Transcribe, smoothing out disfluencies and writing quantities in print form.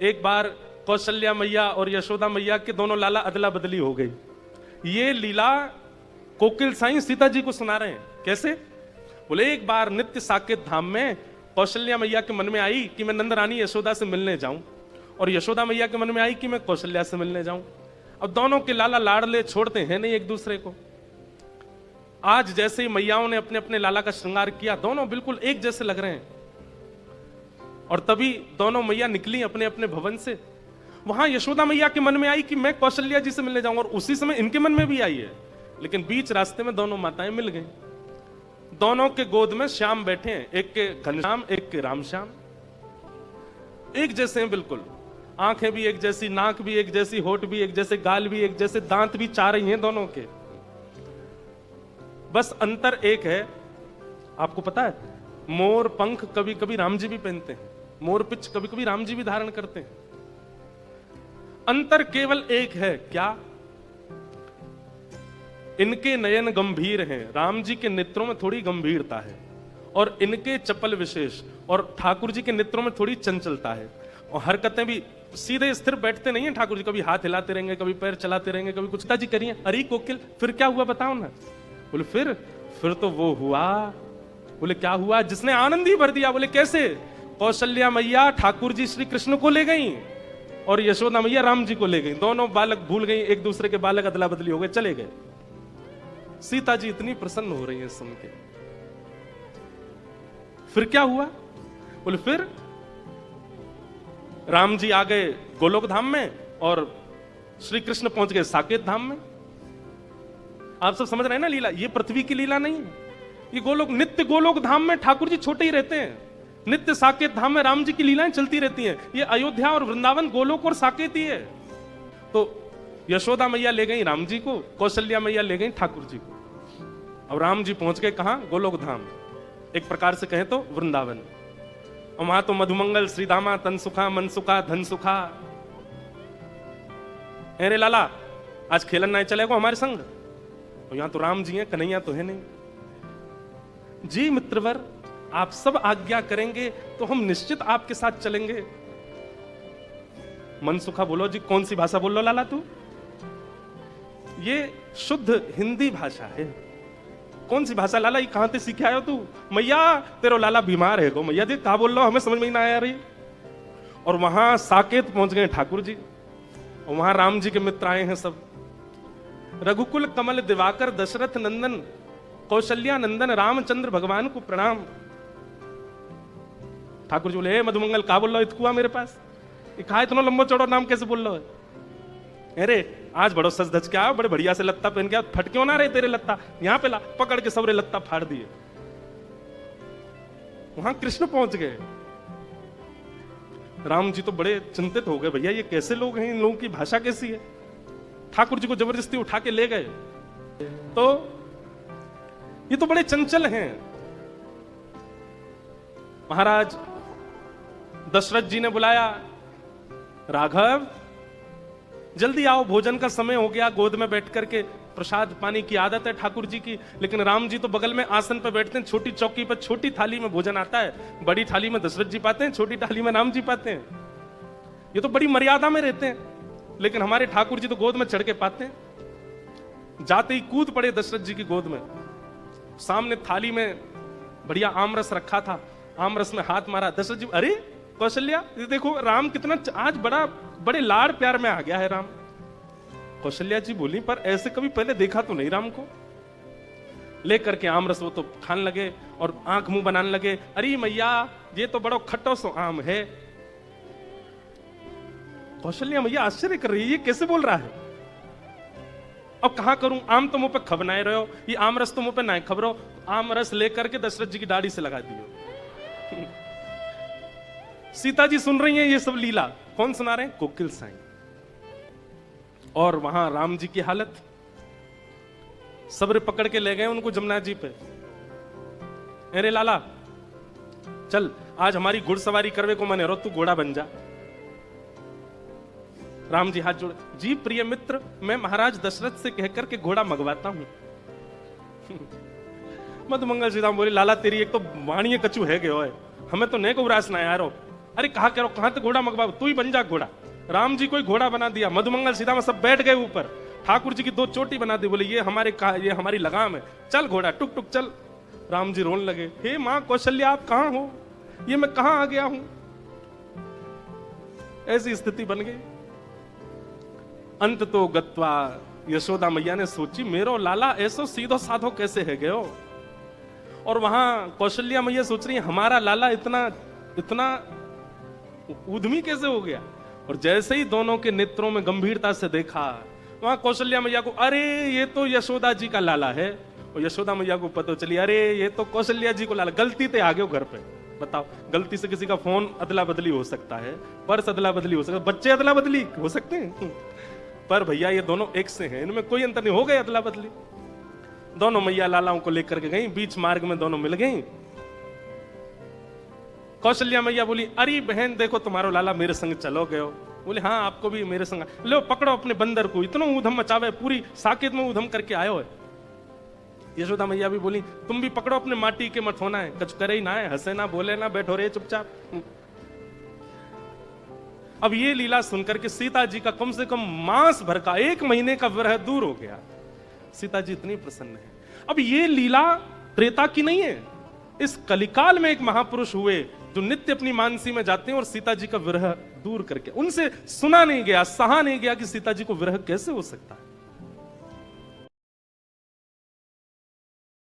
एक बार कौशल्या मैया और यशोदा मैया के दोनों लाला अदला बदली हो गई। ये लीला कोकिल साईं सीता जी को सुना रहे हैं। कैसे? बोले एक बार नित्य साकेत धाम में कौशल्या मैया के मन में आई कि मैं नंद रानी यशोदा से मिलने जाऊं, और यशोदा मैया के मन में आई कि मैं कौशल्या से मिलने जाऊं। अब दोनों के लाला लाडले छोड़ते हैं नहीं एक दूसरे को। आज जैसे ही मैयाओं ने अपने अपने लाला का श्रृंगार किया, दोनों बिल्कुल एक जैसे लग रहे हैं। और तभी दोनों मैया निकली अपने अपने भवन से। वहां यशोदा मैया के मन में आई कि मैं कौशल्या जी से मिलने जाऊंगा, और उसी समय इनके मन में भी आई है। लेकिन बीच रास्ते में दोनों माताएं मिल गई। दोनों के गोद में श्याम बैठे हैं, एक के घनश्याम एक के रामश्याम। एक जैसे हैं बिल्कुल, आंखें भी एक जैसी, नाक भी एक जैसी, होठ भी एक जैसे, गाल भी एक जैसे, दांत भी चार ही हैं दोनों के। बस अंतर एक है, आपको पता है, मोर पंख कभी कभी राम जी भी पहनते हैं, मोर पिच कभी कभी राम जी भी धारण करते हैं। अंतर केवल एक है, क्या? इनके नयन गंभीर हैं, राम जी के नेत्रों में थोड़ी गंभीरता है, और इनके चपल विशेष, और ठाकुर जी के नेत्रों में थोड़ी चंचलता है। और हरकतें भी सीधे स्थिर बैठते नहीं है ठाकुर जी, कभी हाथ हिलाते रहेंगे, कभी पैर चलाते रहेंगे, कभी कुछ जी करिए। अरे कोकिल फिर क्या हुआ बताओ ना। बोले फिर तो वो हुआ। बोले क्या हुआ? जिसने आनंद ही भर दिया। बोले कैसे? कौशल्या मैया ठाकुर जी श्री कृष्ण को ले गई, और यशोदा मैया राम जी को ले गई। दोनों बालक भूल गई, एक दूसरे के बालक अदला बदली हो गए, चले गए। सीता जी इतनी प्रसन्न हो रही है सुन के। फिर क्या हुआ? बोले फिर राम जी आ गए गोलोक धाम में, और श्री कृष्ण पहुंच गए साकेत धाम में। आप सब समझ रहे हैं ना लीला? ये पृथ्वी की लीला नहीं है, ये गोलोक, नित्य गोलोक धाम में ठाकुर जी छोटे ही रहते हैं, नित्य साकेत धाम में राम जी की लीलाएं चलती रहती हैं। ये अयोध्या और वृंदावन गोलोक और साकेत ही है। तो यशोदा मैया ले गई राम जी को, कौशल्या मैया ले गई ठाकुर जी को। अब राम जी पहुंच गए कहां? गोलोक धाम, एक प्रकार से कहें तो वृंदावन। और वहां तो मधुमंगल श्रीदामा तनसुखा मनसुखा धनसुखा। अरे लाला आज खेलन नहीं चलेगा हमारे संग? और यहां तो राम जी हैं, कन्हैया तो है नहीं। जी मित्रवर, आप सब आज्ञा करेंगे तो हम निश्चित आपके साथ चलेंगे। मनसुखा बोलो जी, कौन सी भाषा बोल लो लाला तू? ये शुद्ध हिंदी भाषा है। कौन सी भाषा लाला? ये कहां से सीखे आयो तू? मैया तेरो लाला बीमार है गो। मैया जी कहा बोल लो, हमें समझ में ही ना आया रही। और वहां साकेत पहुंच गए ठाकुर जी, और वहां राम जी के मित्र आए हैं सब। रघुकुल कमल दिवाकर दशरथ नंदन कौशल्या नंदन रामचंद्र भगवान को प्रणाम। ठाकुर जी बोले मधुमंगल कहा बोल लो इतकुआ मेरे पास? ये कहा इतना लंबा चौड़ा नाम कैसे बोल लो है? अरे आज बड़ो सज धज के आओ, बड़े बढ़िया से लत्ता पहन के आओ, फट क्यों ना रहे तेरे लत्ता? यहां पे ला, पकड़ के सबरे लत्ता फाड़ दिए। वहां कृष्ण पहुंच गए। राम जी तो बड़े चिंतित हो गए, भैया ये कैसे लोग हैं, इन लोगों की भाषा कैसी है? ठाकुर जी को जबरदस्ती उठा के ले गए। तो ये तो बड़े चंचल हैं। महाराज दशरथ जी ने बुलाया, राघव जल्दी आओ, भोजन का समय हो गया। गोद में बैठ करके प्रसाद पानी की आदत है ठाकुर जी की, लेकिन राम जी तो बगल में आसन पर बैठते हैं, छोटी चौकी पर छोटी थाली में भोजन आता है। बड़ी थाली में दशरथ जी पाते हैं, छोटी थाली में राम जी पाते हैं। ये तो बड़ी मर्यादा में रहते हैं, लेकिन हमारे ठाकुर जी तो गोद में चढ़ के पाते हैं। जाते ही कूद पड़े दशरथ जी की गोद में। सामने थाली में बढ़िया आमरस रखा था, आमरस में हाथ मारा। दशरथ जी, अरे कौशल्या ये देखो राम कितना आज बड़े लाड़ प्यार में आ गया है राम। कौशल्या जी बोली, पर ऐसे कभी पहले देखा तो नहीं राम को। लेकर के आमरस वो तो खाने लगे और आंख मुंह बनाने लगे। अरे मैया ये तो बड़ो खट्टो सो आम है। कौशल्या मैया आश्चर्य कर रही है, ये कैसे बोल रहा है? अब कहां करूं, आम तो मुंह पे खबनाए रहे हो, ये आमरस तो मुंह पे ना खबरो। आमरस लेकर के दशरथ जी की दाढ़ी से लगा दियो। सीता जी सुन रही हैं ये सब लीला। कौन सुना रहे हैं? कोकिल साईं। और वहां राम जी की हालत, सब्र पकड़ के ले गए उनको जमुना जी पे। अरे लाला चल आज हमारी घुड़सवारी करवे को मन है, तू घोड़ा बन जा। राम जी हाथ जोड़े, जी प्रिय मित्र, मैं महाराज दशरथ से कहकर के घोड़ा मंगवाता हूं। मधुमंगल सीता बोले, लाला तेरी एक तो वाणी कचू है गयो है, हमें तो नहीं को उरास ना यारो। अरे कहा करो, कहां तक घोड़ा मंगवा, तू ही बन जा घोड़ा। राम जी को ही घोड़ा बना दिया, मधुमंगल सीता सब बैठ गए ऊपर, ठाकुर जी की 2 चोटी बना दी, बोले ये हमारी लगाम है, चल घोड़ा टुक टुक चल। राम जी रोने लगे, हे मां कौशल्या आप कहां हो, ये मैं कहां आ गया हूं। ऐसी स्थिति बन गई। अंत तो गत्वा यशोदा मैया ने सोची, मेरो लाला ऐसो सीधो साधो कैसे है गयो। और वहां कौशल्या मैया सोच रही है, हमारा लाला इतना इतना उद्यमी कैसे हो गया। और जैसे ही दोनों के नेत्रों में गंभीरता से देखा, वहां कौशल्या मैया को, अरे ये तो यशोदा जी का लाला है। और यशोदा मैया को पता चली, अरे ये तो कौशल्या जी को लाला, गलती से आ गए घर पे। बताओ, गलती से किसी का फोन अदला बदली हो सकता है, पर्स अदला बदली हो सकता है, बच्चे अदला बदली हो सकते हैं, पर भैया ये दोनों एक से हैं, इनमें कोई अंतर नहीं, हो गए अदला बदली। दोनों मैया लालाओं को लेकर के गई, बीच मार्ग में दोनों मिल गई। कौशल्या मैया बोली, अरे बहन देखो तुम्हारो लाला मेरे संग चलो गयो। बोले हाँ आपको भी मेरे संग, लो पकड़ो अपने बंदर को, इतना ऊधम मचावे, पूरी साकेत में ऊधम करके आयो है। यशोदा मैया भी बोली, तुम भी पकड़ो अपने माटी के मठोना है, कछ करे ही ना है, हंसे ना बोले ना, बैठो रे चुपचाप। अब ये लीला सुनकर के सीता जी का कम से कम मास भर का 1 महीने का विरह दूर हो गया। सीता जी इतनी प्रसन्न है। अब ये लीला त्रेता की नहीं है, इस कलिकाल में एक महापुरुष हुए जो नित्य अपनी मानसी में जाते हैं और सीता जी का विरह दूर करके, उनसे सुना नहीं गया, सहा नहीं गया कि सीता जी को विरह कैसे हो सकता है।